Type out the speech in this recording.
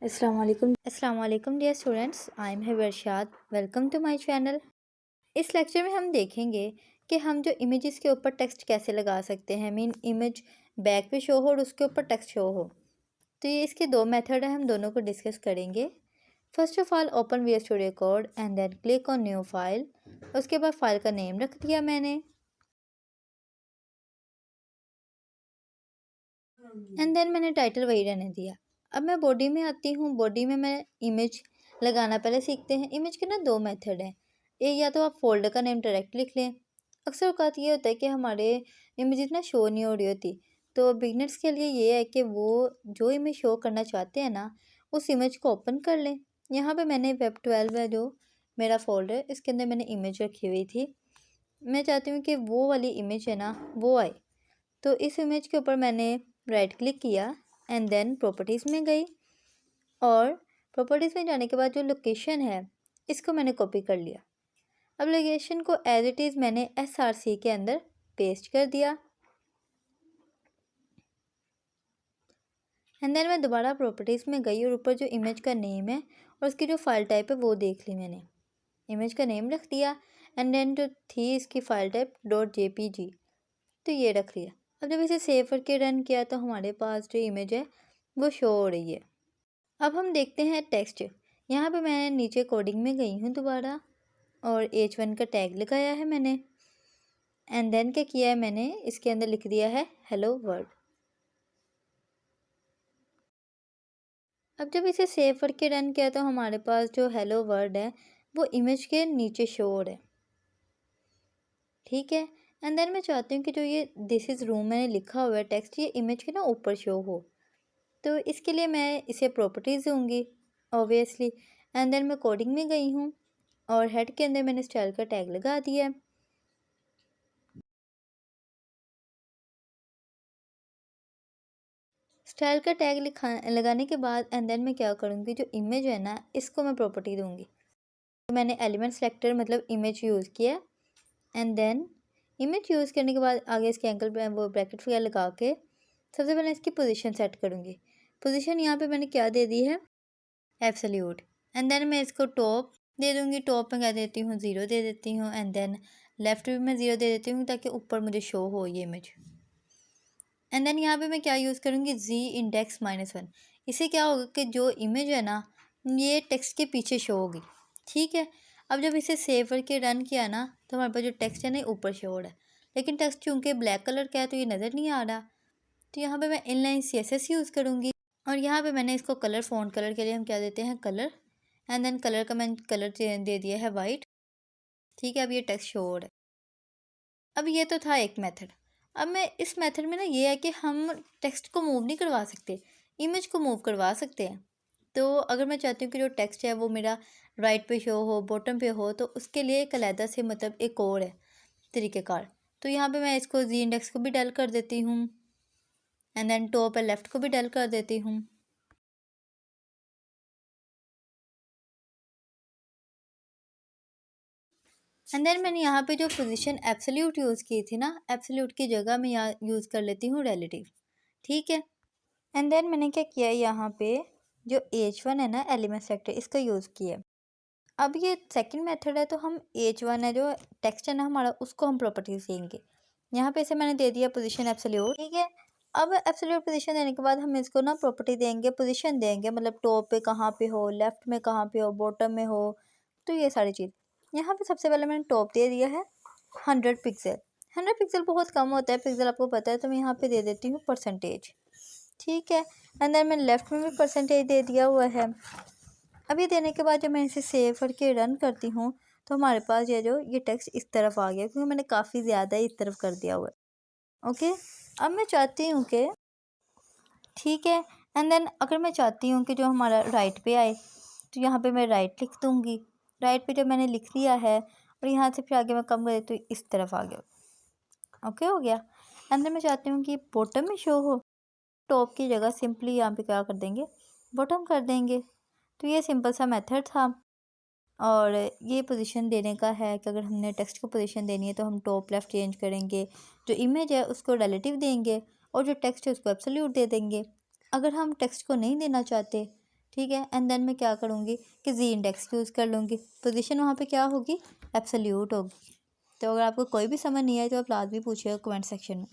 अस्सलाम वालेकुम dear students, I am है Varshad. Welcome to my channel. इस लेक्चर में हम देखेंगे कि हम जो इमेजेस के ऊपर टेक्स्ट कैसे लगा सकते हैं। मीन इमेज बैक पे शो हो और उसके ऊपर टेक्स्ट शो हो। तो ये इसके दो मेथड हैं, हम दोनों को डिस्कस करेंगे। First of all open V S studio code and then click on new file. उसके बाद फाइल का नेम रख दिया मैंने एंड देन मैंने टाइटल वही रहने दिया। अब मैं बॉडी में आती हूँ। बॉडी में मैं इमेज लगाना पहले सीखते हैं। इमेज के ना दो मेथड हैं। एक या तो आप फोल्डर का नेम डायरेक्ट लिख लें। अक्सर औकात ये होता है कि हमारे इमेज इतना शो नहीं हो रही होती, तो बिगनर्स के लिए ये है कि वो जो इमेज शो करना चाहते हैं ना, उस इमेज को ओपन कर लें। यहाँ पे मैंने वेब 12 है जो मेरा फोल्डर, इसके अंदर मैंने इमेज रखी हुई थी। मैं चाहती हूँ कि वो वाली इमेज है ना वो आए। तो इस इमेज के ऊपर मैंने राइट क्लिक किया एंड देन प्रॉपर्टीज़ में गई और प्रॉपर्टीज़ में जाने के बाद जो लोकेशन है इसको मैंने कॉपी कर लिया। अब लोकेशन को एज इट इज़ मैंने SRC के अंदर पेस्ट कर दिया एंड देन मैं दोबारा प्रॉपर्टीज़ में गई और ऊपर जो इमेज का नेम है और उसकी जो फाइल टाइप है वो देख ली मैंने। इमेज का नेम रख दिया एंड देन जो थी इसकी फाइल टाइप .jpg, तो ये रख लिया। अब जब इसे सेव करके रन किया तो हमारे पास जो इमेज है वो शो हो रही है। अब हम देखते हैं टेक्स्ट। यहाँ पे मैं नीचे कोडिंग में गई हूँ दोबारा और H1 का टैग लगाया है मैंने एंड देन क्या किया है मैंने इसके अंदर लिख दिया है हेलो वर्ल्ड। अब जब इसे सेव करके रन किया तो हमारे पास जो हेलो वर्ल्ड है वो इमेज के नीचे शो हो रहा है। ठीक है, एंड देन मैं चाहती हूँ कि जो ये दिस इज़ रूम मैंने लिखा हुआ है टेक्स्ट, ये इमेज के ना ऊपर शो हो। तो इसके लिए मैं इसे प्रॉपर्टीज़ दूँगी ऑब्वियसली एंड देन मैं कोडिंग में गई हूँ और हेड के अंदर मैंने स्टाइल का टैग लगा दिया है। स्टाइल का टैग लगाने के बाद एंड देन मैं क्या करूँगी, जो इमेज है ना इसको मैं प्रॉपर्टी दूँगी। तो मैंने एलिमेंट सेलेक्टर मतलब इमेज यूज़ किया एंड देन इमेज यूज़ करने के बाद आगे इसके एंगल पे वो ब्रैकेट वगैरह लगा के सबसे पहले इसकी पोजीशन सेट करूँगी। पोजीशन यहाँ पे मैंने क्या दे दी है, एब्सोल्यूट। एंड देन मैं इसको टॉप दे दूँगी। टॉप में क्या देती हूँ, 0 दे देती हूँ एंड देन लेफ्ट भी मैं 0 दे देती हूँ ताकि ऊपर मुझे शो हो ये इमेज। एंड देन यहाँ पे मैं क्या यूज़ करूँगी, z-1। इससे क्या होगा कि जो इमेज है ना ये टेक्स्ट के पीछे शो होगी। ठीक है, अब जब इसे सेव करके रन किया ना तो हमारे पास जो टेक्स्ट है ना ऊपर शो हो रहा है, लेकिन टेक्स्ट चूँकि ब्लैक कलर का है तो ये नज़र नहीं आ रहा। तो यहाँ पे मैं इनलाइन CSS यूज़ करूँगी और यहाँ पे मैंने इसको कलर फ़ॉन्ट कलर के लिए हम क्या देते हैं, कलर। एंड देन कलर का मैंने कलर दे दिया है वाइट। ठीक है, अब ये टेक्स्ट शो हो रहा है। अब ये तो था एक मेथड। अब मैं इस मेथड में ना ये है कि हम टेक्स्ट को मूव नहीं करवा सकते, इमेज को मूव करवा सकते हैं। तो अगर मैं चाहती हूँ कि जो टेक्स्ट है वो मेरा राइट पे शो हो, बॉटम पे हो, तो उसके लिए एक अलहदा से मतलब एक और है तरीक़ेकार। तो यहाँ पे मैं इसको जी इंडेक्स को भी डल कर देती हूँ एंड देन टॉप और लेफ़्ट को भी डल कर देती हूँ। एंड देन मैंने यहाँ पे जो पोजीशन एब्सोल्यूट यूज़ की थी ना, एब्सोल्यूट की जगह मैं यहाँ यूज़ कर लेती हूँ रिलेटिव। ठीक है, एंड देन मैंने क्या किया, यहाँ पे जो H1 है ना एलिमेंट सेलेक्टर, इसका यूज़ किया। अब ये सेकंड मेथड है तो हम H1 है जो टेक्स्ट है ना हमारा, उसको हम प्रॉपर्टीज देंगे। यहाँ पे इसे मैंने दे दिया पोजीशन एब्सोल्यूट। ठीक है, अब एब्सोल्यूट पोजीशन देने के बाद हम इसको ना प्रॉपर्टी देंगे, पोजीशन देंगे, मतलब टॉप पे कहाँ पे हो, लेफ्ट में कहाँ पे हो, बॉटम में हो, तो ये सारी चीज़। यहाँ पे सबसे पहले मैंने टॉप दे दिया है 100 पिक्सल। 100 पिक्सल बहुत कम होता है, पिक्सल आपको पता है, तो मैं यहाँ पे दे देती हूँ %। ठीक है, एंड देन मैंने लेफ़्ट में भी % दे दिया हुआ है। अभी देने के बाद जब मैं इसे सेव करके रन करती हूँ तो हमारे पास ये टेक्स्ट इस तरफ आ गया, क्योंकि मैंने काफ़ी ज़्यादा इस तरफ कर दिया हुआ है। ओके, अब मैं चाहती हूँ कि ठीक है, एंड देन अगर मैं चाहती हूँ कि जो हमारा राइट पे आए तो यहाँ पे मैं राइट लिख दूँगी। राइट पे जब मैंने लिख दिया है और यहाँ से फिर आगे मैं कम कर तो इस तरफ आ गया। ओके हो गया, एंड देन मैं चाहती हूँ कि बॉटम में शो हो, टॉप की जगह सिंपली यहाँ पे क्या कर देंगे, बॉटम कर देंगे। तो ये सिंपल सा मेथड था और ये पोजीशन देने का है कि अगर हमने टेक्स्ट को पोजीशन देनी है तो हम टॉप लेफ़्ट चेंज करेंगे, जो इमेज है उसको रिलेटिव देंगे और जो टेक्स्ट है उसको एब्सोल्यूट दे देंगे। अगर हम टेक्स्ट को नहीं देना चाहते, ठीक है। एंड देन मैं क्या करूँगी कि जी इंडेक्स यूज़ कर लूँगी। पोजीशन वहाँ पे क्या होगी, एब्सोल्यूट होगी। तो अगर आपको कोई भी समझ नहीं आए तो आप लाजमी पूछिएगा कमेंट सेक्शन में।